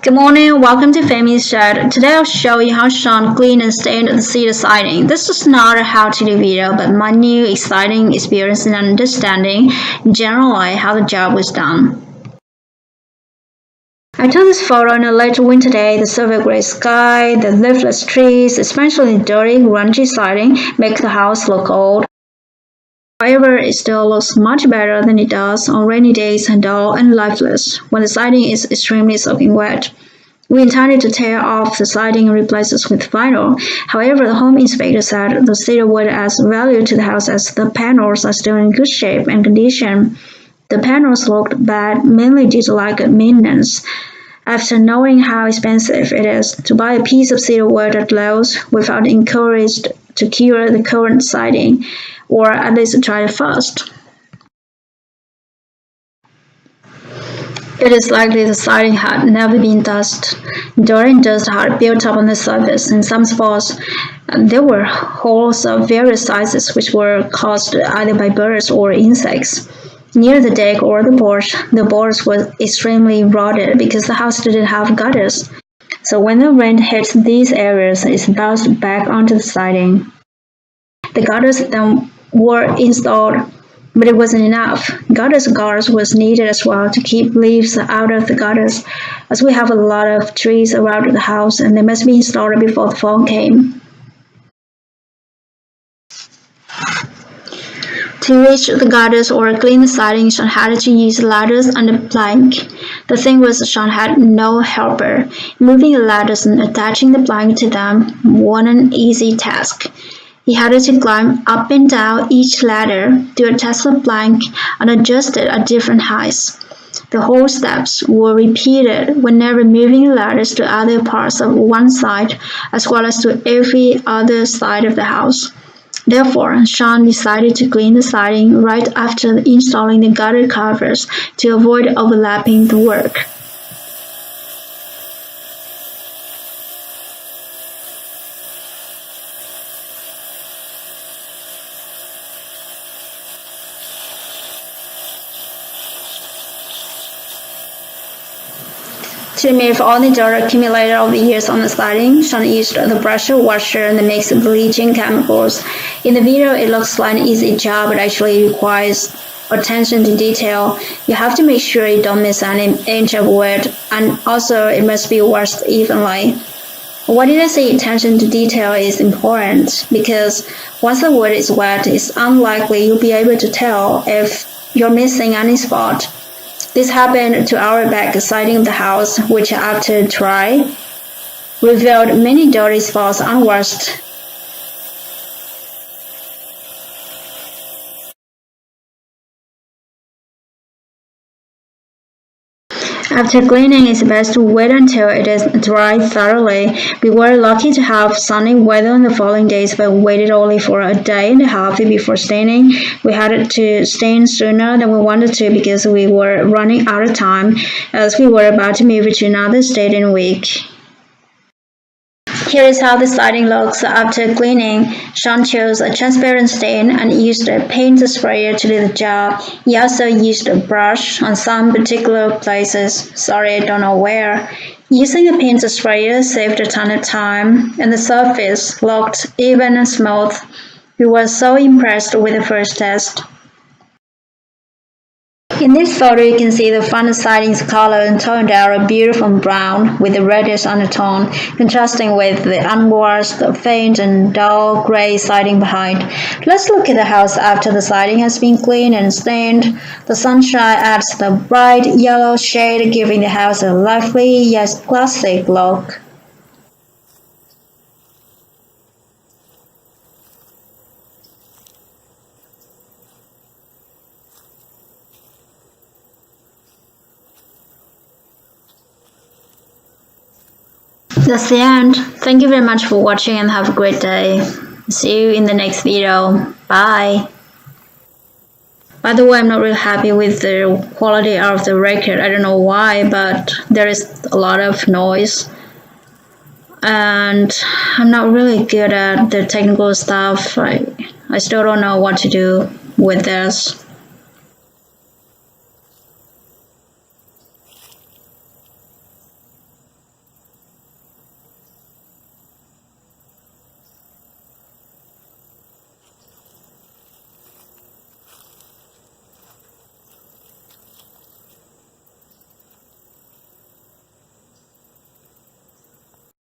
Good morning, welcome to Phammyz Shed. Today I'll show you how Shawn cleaned and stained the cedar siding. This is not a how-to-do video, but my new exciting experience and understanding generally how the job was done. I took this photo on a late winter day. The silver gray sky, the leafless trees, especially the dirty, grungy siding, make the house look old. However, it still looks much better than it does on rainy days and dull and lifeless, when the siding is extremely soaking wet. We intended to tear off the siding and replace it with vinyl. However, the home inspector said the cedar wood adds value to the house as the panels are still in good shape and condition. The panels looked bad mainly due to lack of maintenance. After knowing how expensive it is to buy a piece of cedar wood at Lowe's, we felt encouraged to cure the current siding, or at least try it first. It is likely the siding had never been dusted. Dirt and dust had built up on the surface. In some spots, there were holes of various sizes which were caused either by birds or insects. Near the deck or the porch, the boards were extremely rotted because the house didn't have gutters. So when the rain hits these areas, it bounced back onto the siding. The gutters then were installed, but it wasn't enough. Gutters guards was needed as well to keep leaves out of the gutters, as we have a lot of trees around the house and they must be installed before the fall came. To reach the gutters or clean the siding, Shawn had to use ladders and a plank. The thing was, Shawn had no helper. Moving the ladders and attaching the plank to them wasn't an easy task. He had to climb up and down each ladder, do a test of plank, and adjust it at different heights. The whole steps were repeated whenever moving the ladders to other parts of one side, as well as to every other side of the house. Therefore, Shawn decided to clean the siding right after installing the gutter covers to avoid overlapping the work. To remove all the dirt accumulated over the years on the siding, Shawn used the pressure washer and mixed bleaching chemicals. In the video, it looks like an easy job, but actually requires attention to detail. You have to make sure you don't miss any inch of wood, and also it must be washed evenly. Why did I say attention to detail is important? Because once the wood is wet, it's unlikely you'll be able to tell if you're missing any spot. This happened to our back siding of the house, which after dry, revealed many dirty spots unwashed. After cleaning, it's best to wait until it is dried thoroughly. We were lucky to have sunny weather on the following days, but waited only for a day and a half before staining. We had to stain sooner than we wanted to because we were running out of time, as we were about to move to another state in a week. Here is how the siding looks after cleaning. Shawn chose a transparent stain and used a paint sprayer to do the job. He also used a brush on some particular places. Sorry, I don't know where. Using a paint sprayer saved a ton of time, and the surface looked even and smooth. We were so impressed with the first test. In this photo, you can see the front siding's color and toned out a beautiful brown with a reddish undertone, contrasting with the unwashed, faint and dull gray siding behind. Let's look at the house after the siding has been cleaned and stained. The sunshine adds the bright yellow shade, giving the house a lively yet classic look. That's the end. Thank you very much for watching and have a great day. See you in the next video. Bye. By the way, I'm not really happy with the quality of the record. I don't know why, but there is a lot of noise. And I'm not really good at the technical stuff. I still don't know what to do with this.